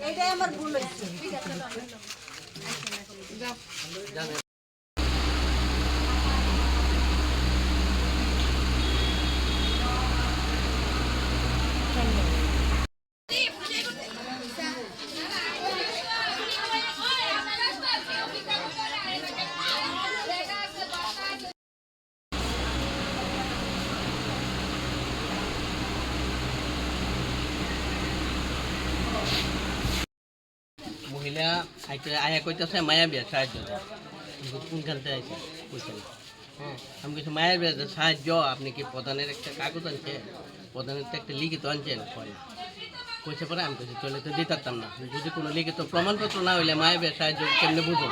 এটাই আমার ভুল হয়েছে। মহিলা আয়া কইতেছে মায়া বিয়া সাহায্য কোনখানতে আইসে বুঝছেন? হ্যাঁ আমি কিছু মায়ের বিয়া সাহায্য আপনি কি প্রধানের একটা কাগজ আনছেন, প্রধানের তো একটা লিখিত আনছেন পরে কইছে পরে আমি কিছু চলে তো দিতাম না, যদি কোনো লিখিত প্রমাণপত্র না হইলে মায়ের বিয়া সাহায্য কেমনে বুঝুন?